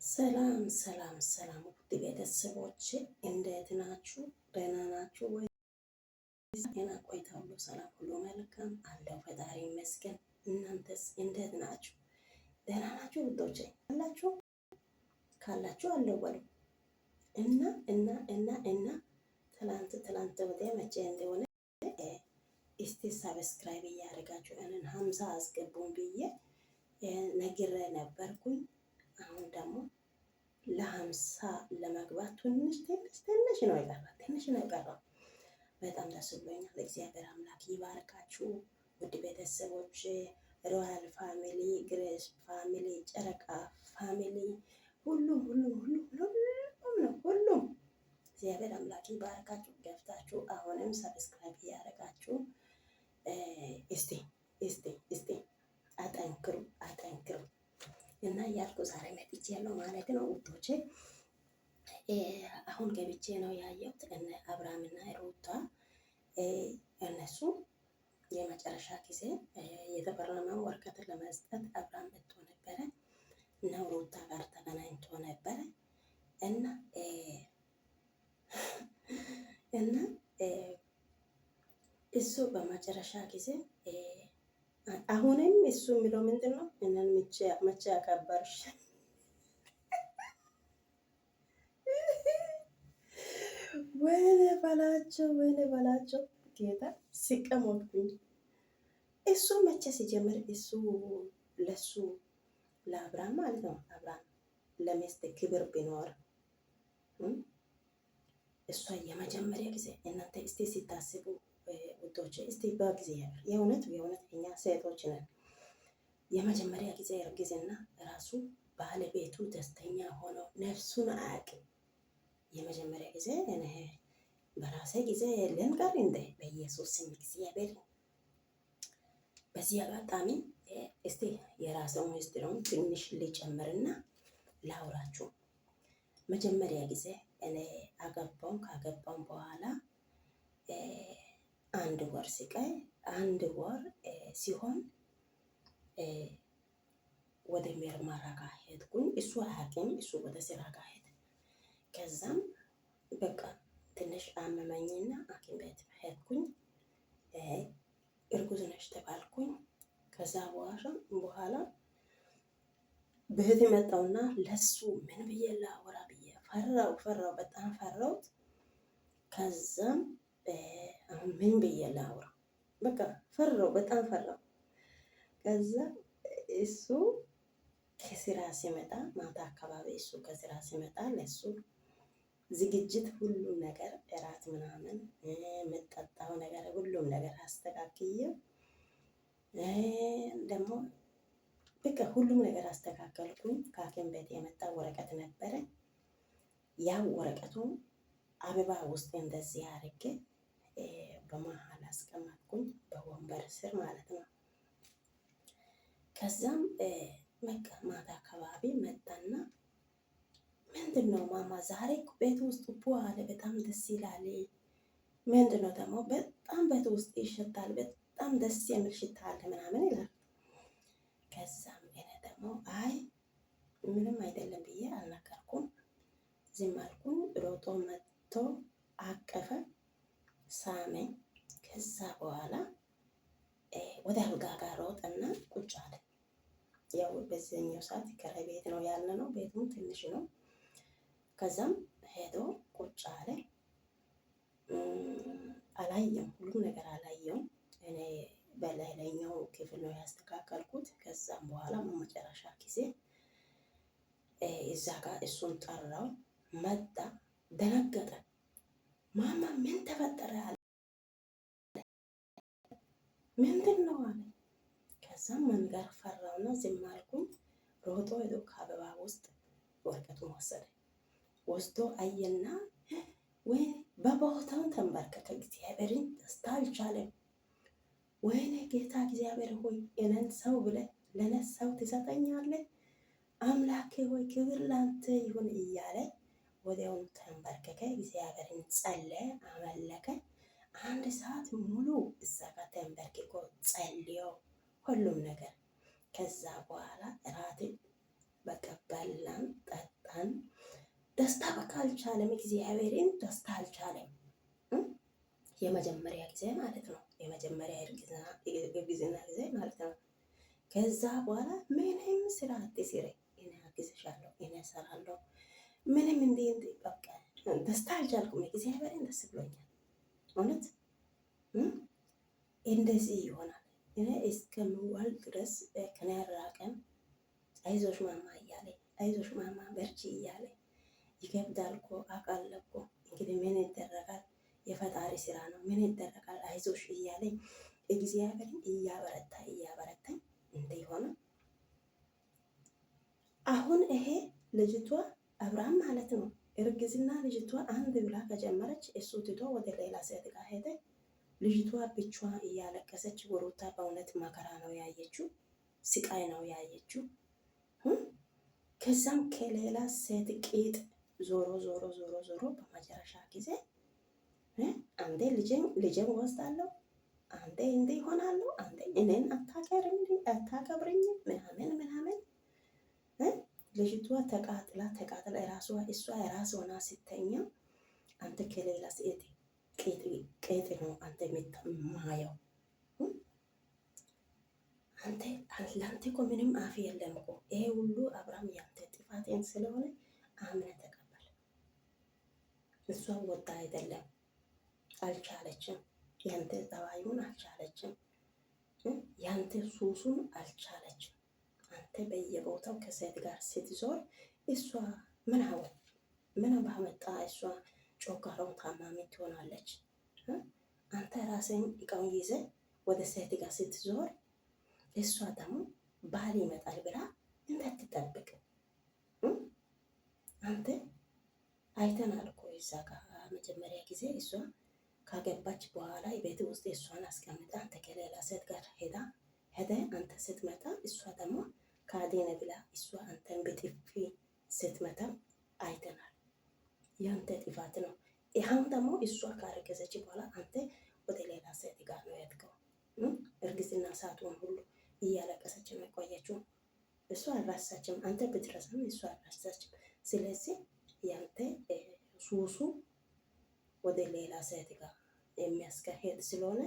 ሰላም ሰላም ሰላም ውድ ቤተሰቦች እንዴት ናችሁ? ደህና ናችሁ ወይ? ጤና ቆይታ ሁሉ ሰላም ሁሉ መልካም አለው፣ ፈጣሪ ይመስገን። እናንተስ እንዴት ናችሁ? ደህና ናችሁ ውዶቼ? አላችሁ ካላችሁ አለው በሉ እና ትላንት ወዲያ መቼ እንደሆነ እስቲ ሰብስክራይብ እያደረጋችሁ እንን 50 አስገቡን ብዬ ነግሬ ነበርኩኝ። አሁን ደግሞ ለ50 ለመግባት ትንሽ ነው የቀረው። በጣም ደስ ብሎኛል። እግዚአብሔር አምላክ ይባርካችሁ ውድ ቤተሰቦች፣ ሮያል ፋሚሊ፣ ግሬስ ፋሚሊ፣ ጨረቃ ፋሚሊ፣ ሁሉም እግዚአብሔር አምላክ ይባርካችሁ። ገብታችሁ አሁንም ሰብስክራይብ እያደረጋችሁ እስቲ አጠንክሩ እና እያልኩ ዛሬ መጥቼ ያለው ማለት ነው ውዶቼ። አሁን ገብቼ ነው ያየሁት እነ አብርሃምና ሩታ እነሱ የመጨረሻ ጊዜ የተፈረመው ወረቀት ለመስጠት አብርሃም መጥቶ ነበረ እና ሩታ ጋር ተገናኝቶ ነበረ እና እሱ በመጨረሻ ጊዜ አሁንም እሱ የሚለው ምንድን ነው? እነን መቼ ያከበርሽ ወይኔ በላቸው ጌታ ሲቀሞብኝ። እሱ መቼ ሲጀምር እሱ ለሱ ለአብርሃም ማለት ነው። አብርሃም ለሚስት ክብር ቢኖር እሷ የመጀመሪያ ጊዜ እናንተ እስቲ ሲታስቡ ውዶች እስቲ በጊዜ የእውነት እኛ ሴቶች ነን። የመጀመሪያ ጊዜ እርግዝና ራሱ ባለቤቱ ደስተኛ ሆኖ ነፍሱን አያውቅም። የመጀመሪያ ጊዜ እኔ በራሴ ጊዜ ልንገር እንደ በኢየሱስ ስም እግዚአብሔር። በዚህ አጋጣሚ እስቲ የራሴውን ምስጢሩን ትንሽ ልጨምርና ላውራችሁ። መጀመሪያ ጊዜ እኔ ካገባውን በኋላ 1 ወር ሲቀር 1 ወር ሲሆን ወደ ምርመራ ጋር ሄድኩኝ። እሱ ሐኪም እሱ ወደ ስራ ጋር ሄደ። ከዛም በቃ ትንሽ አመመኝና ሐኪም ቤት ሄድኩኝ። እርጉዝ ነሽ ተባልኩኝ። ከዛ በኋላ ቤት መጣውና ለሱ ምን ብዬ ላወራ ብዬ ፈራው፣ በጣም ፈራሁት። ከዛም አሁን ምን ብዬ ላወራ በቃ በጣም ፈራው። ከዛ እሱ ከስራ ሲመጣ ማታ አካባቢ እሱ ከስራ ሲመጣ ለሱ ዝግጅት ሁሉም ነገር እራት ምናምን የምጠጣው ነገር ሁሉም ነገር አስተካክዬ ደግሞ በቃ ሁሉም ነገር አስተካከልኩኝ። ከሐኪም ቤት የመጣ ወረቀት ነበረ። ያ ወረቀቱ አበባ ውስጥ እንደዚህ አድርጌ በመሀል አስቀመጥኩኝ፣ በወንበር ስር ማለት ነው። ከዛም በቃ ማታ አካባቢ መጣና ምንድን ነው ማማ ዛሬ ቤት ውስጥ አለ፣ በጣም ደስ ይላል። ምንድን ነው ደግሞ በጣም ቤት ውስጥ ይሸታል፣ በጣም ደስ የሚል ሽታ አለ ምናምን ይላል። ከዛም እኔ ደግሞ አይ ምንም አይደለም ብዬ አልነገርኩም፣ ዝም አልኩኝ። ሮጦ መጥቶ አቀፈ፣ ሳመኝ። ከዛ በኋላ ወደ አልጋ ጋር ሮጠና ቁጭ አለ። ያው በዚህኛው ሰዓት ከራይ ቤት ነው ያለ ነው፣ ቤቱም ትንሽ ነው። ከዛም ሄዶ ቁጭ አለ። አላየም፣ ሁሉም ነገር አላየውም። እኔ በላይኛው ክፍል ነው ያስተካከልኩት። ከዛም በኋላ በመጨረሻ ጊዜ እዛ ጋር እሱን ጠራው። መጣ፣ ደነገጠ። ማማ ምን ተፈጠረ አለ። ምንድን ነው አለ። ከዛም መንገር ፈራውና ዝም አልኩኝ። ሮጦ ሄዶ ከአበባ ውስጥ ወረቀቱን ወስዶ አየና ወይ በቦታውን ተንበርከከ። እግዚአብሔርን ደስታ አልቻለም። ወይኔ ጌታ እግዚአብሔር ሆይ እኔን ሰው ብለህ ለእኔ ሰው ትሰጠኛለህ? አምላኬ ሆይ ክብር ላንተ ይሁን እያለ ወዲያውኑ ተንበርከከ። እግዚአብሔርን ጸለየ፣ አመለከ። 1 ሰዓት ሙሉ እዛ ጋር ተንበርክኮ ጸልዮ ሁሉም ነገር። ከዛ በኋላ እራት በቃ በላን፣ ደስታ በቃ አልቻለም። እግዚአብሔርን ደስታ አልቻለም። የመጀመሪያ ጊዜ ማለት ነው። የመጀመሪያ እርግዝና ጊዜ ማለት ነው። ከዛ በኋላ ምንም ስራ አትስሪ፣ እኔ አግዝሻለሁ፣ እኔ እሰራለሁ፣ ምንም እንዲህ በቃ ደስታ አልቻልኩም። እግዚአብሔርን ደስ ብሎኛል እውነት እንደዚህ ይሆናል። እኔ እስከምወልድ ድረስ ከኔ ያራቀን አይዞሽ ማማ እያለ አይዞሽ ማማ በርቺ እያለ ይከብዳል እኮ አውቃለሁ እኮ እንግዲህ ምን ይደረጋል፣ የፈጣሪ ስራ ነው። ምን ይደረጋል፣ አይዞሽ እያለኝ እግዚአብሔርን እያበረታኝ እንደሆነ አሁን ይሄ ልጅቷ አብርሃም ማለት ነው እርግዝና ልጅቷ አንድ ብላ ከጀመረች እሱ ትቶ ወደ ሌላ ሴት ጋር ሄደ። ልጅቷ ብቻዋን እያለቀሰች ሩታ በእውነት መከራ ነው ያየችው፣ ስቃይ ነው ያየችው። ከዛም ከሌላ ሴት ቂጥ ዞሮ በመጨረሻ ጊዜ አንዴ ልጄን ወስዳለሁ፣ አንዴ እንዴ ይሆናለሁ፣ አንዴ እኔን አታከብረኝም ምናምን ልጅቷ ተቃጥላ እሷ የራስ ሆና ስተኛ አንተ ከሌላ ሴት ቄጥ ነው አንተ የምትማየው። ለአንተ እኮ ምንም አፍ የለም እኮ። ይሄ ሁሉ አብርሃም ያንተ ጥፋቴን ስለሆነ አምነህ ተቀበል። እሷ ወጣ አይደለም አልቻለችም። ያንተ ጠባዩን አልቻለችም። ያንተ ሱሱን አልቻለችም። አንተ በየቦታው ከሴት ጋር ስትዞር እሷ ምን ባመጣ እሷ ጮጋራው ታማሚ ትሆናለች። አንተ ራስን እቃውን ይዘ ወደ ሴት ጋር ስትዞር እሷ ደግሞ ባል ይመጣል ብላ እንዳትጠብቅ። አንተ አይተናል እኮ እዛ ጋር መጀመሪያ ጊዜ እሷ ካገባች በኋላ ቤት ውስጥ እሷን አስቀምጣ አንተ ከሌላ ሴት ጋር ሄደ አንተ ስትመጣ እሷ ደግሞ ካዴነ ብላ እሷ አንተን በጥፊ ስትመታ አይተናል። ያንተ ጥፋት ነው። ይህም ደግሞ እሷ ካረገዘች በኋላ አንተ ወደ ሌላ ሴት ጋር ነው ያድገው። እርግዝና ሰዓቱን ሁሉ እያለቀሰች ነው የቆየችው። እሷ አልረሳችም። አንተ ብትረሳም እሷ አልረሳችም። ስለዚህ ያንተ ሱሱ ወደ ሌላ ሴት ጋር የሚያስካሄድ ስለሆነ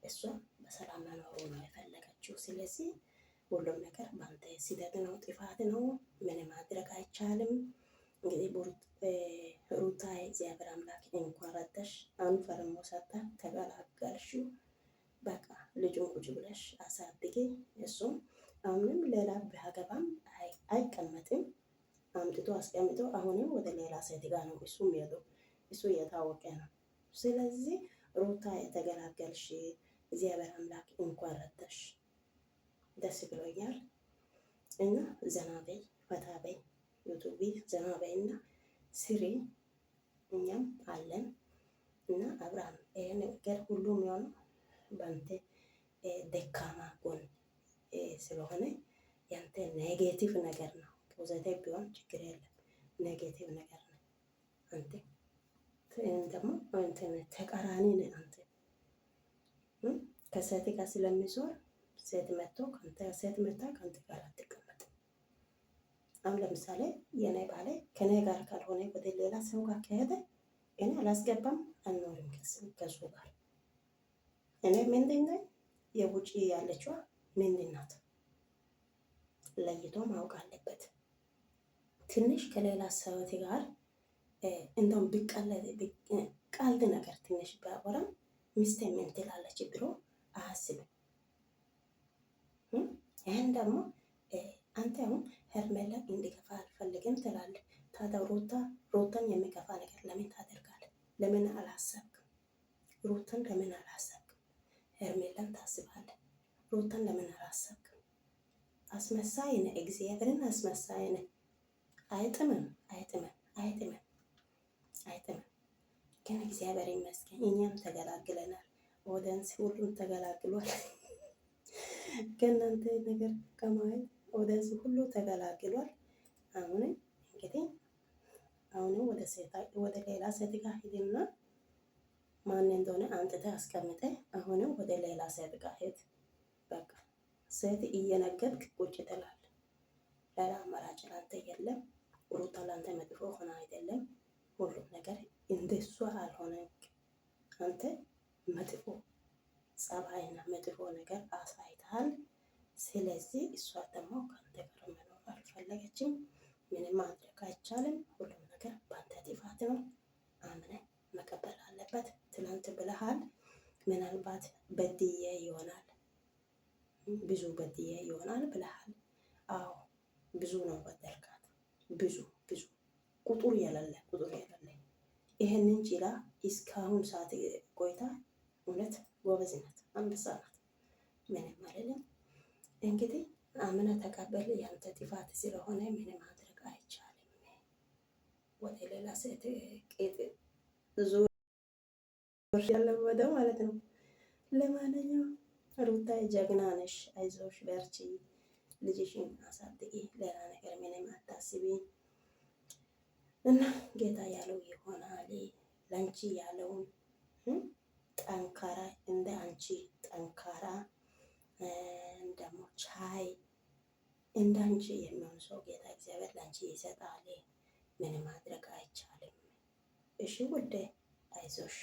እሷ በሰላም መኖሩ ነው የፈለገችው። ስለዚህ ሁሉም ነገር በአንተ ስህተት ነው፣ ጥፋት ነው። ምን ማድረግ አይቻልም። እንግዲህ ሩታ እግዚአብሔር አምላክ እንኳን ረዳሽ፣ አንፈርሞ ሰጣ፣ ተገላገልሽው። በቃ ልጁን ቁጭ ብለሽ አሳድጊ። እሱም አሁንም ሌላ ቢያገባም አይቀመጥም። አምጥቶ አስቀምጦ አሁንም ወደ ሌላ ሴት ጋር ነው እሱ የሚሄደው። እሱ እየታወቀ ነው። ስለዚህ ሩታ የተገላገልሽ፣ እግዚአብሔር አምላክ እንኳን ረዳሽ። ደስ ብሎኛል እና ዘና በይ፣ ፈታ በይ፣ ዩቱቢ ዘና በይ እና ስሪ። እኛም አለን እና አብርሃም ይሄ ነገር ሁሉም የሆነው በአንተ ደካማ ጎን ስለሆነ ያንተ ኔጌቲቭ ነገር ነው። ፖዘቲቭ ቢሆን ችግር የለም። ኔጌቲቭ ነገር ነው። አንተ ደግሞ ተቃራኒ ነህ። አንተ ከሴት ጋር ስለሚዞር ሴት መጥቶ ሴት መታ ከአንተ ጋር አትቀመጥም። አሁን ለምሳሌ የኔ ባሌ ከኔ ጋር ካልሆነ ወደ ሌላ ሰው ጋር ከሄደ እኔ አላስገባም፣ አልኖርም ከሱ ጋር። እኔ ምንድን ነኝ? የውጪ ያለችዋ ምንድን ናት? ለይቶ ማወቅ አለበት። ትንሽ ከሌላ ሰውት ጋር እንደውም ቀልድ ነገር ትንሽ ቢያወራም ሚስቴ ምን ትላለች ብሎ አያስብም። ይህን ደግሞ አንተ አሁን ሄርሜላ እንዲከፋ አልፈልግም ትላለህ። ታዲያ ሩታን የሚከፋ ነገር ለምን ታደርጋለህ? ለምን አላሰብክም? ሩታን ለምን አላሰብክም? ሄርሜላን ታስባለህ። ሩታን ለምን አላሰብክም? አስመሳይ ነህ። እግዚአብሔርን አስመሳይ ነህ። አይጥምም። ግን እግዚአብሔር ይመስገን እኛም ተገላግለናል። ኦዲየንስ ሁሉም ተገላግሏል። ከእናንተ ነገር ከማየት ኦዲየንስ ሁሉ ተገላግሏል። አሁንም እንግዲህ ወደ ሌላ ሴት ጋር ሂድና ማን እንደሆነ አንጥተህ አስቀምጠህ አሁንም ወደ ሌላ ሴት ጋር ሂድ። በቃ ሴት እየነገድክ ቁጭ ትላለህ። ሌላ አማራጭ ላንተ የለም። ሩታ ለአንተ መጥፎ ሆነ አይደለም። ሁሉም ነገር እንደሷ አልሆነም። አንተ መጥፎ ጸባይና መጥፎ ነገር አሳይተሃል። ስለዚህ እሷ ደግሞ ከአንተ ጋር መኖር አልፈለገችም። ምንም ማድረግ አይቻልም። ሁሉም ነገር በአንተ ጥፋት ነው። አምነህ መቀበል አለበት። ትናንት ብለሃል፣ ምናልባት በድዬ ይሆናል፣ ብዙ በድዬ ይሆናል ብለሃል። አዎ ብዙ ነው በደልካት፣ ብዙ ቁጥር የሌለ ይህንን ችላ እስካሁን ሰዓት ቆይታ እውነት ጎበዝ ናት፣ አንበሳ ናት። ምንም አይደለም። እንግዲህ አምና ተቀበል። ያንተ ጥፋት ስለሆነ ምንም ማድረግ አይቻልም። ወደ ሌላ ሴት ቄጥ ዙር ያለወደ ማለት ነው። ለማንኛውም ሩታ ጀግና ነሽ፣ አይዞሽ፣ በርቺ፣ ልጅሽን አሳድጊ፣ ሌላ ነገር ምንም አታስቢ እና ጌታ ያለው ይሆናል። ለአንቺ ያለውን ጠንካራ እንደ አንቺ ጠንካራ ደግሞ ቻይ እንደ አንቺ የሚሆን ሰው ጌታ እግዚአብሔር ለአንቺ ይሰጣል። ምንም ማድረግ አይቻልም። እሺ ውዴ አይዞሽ።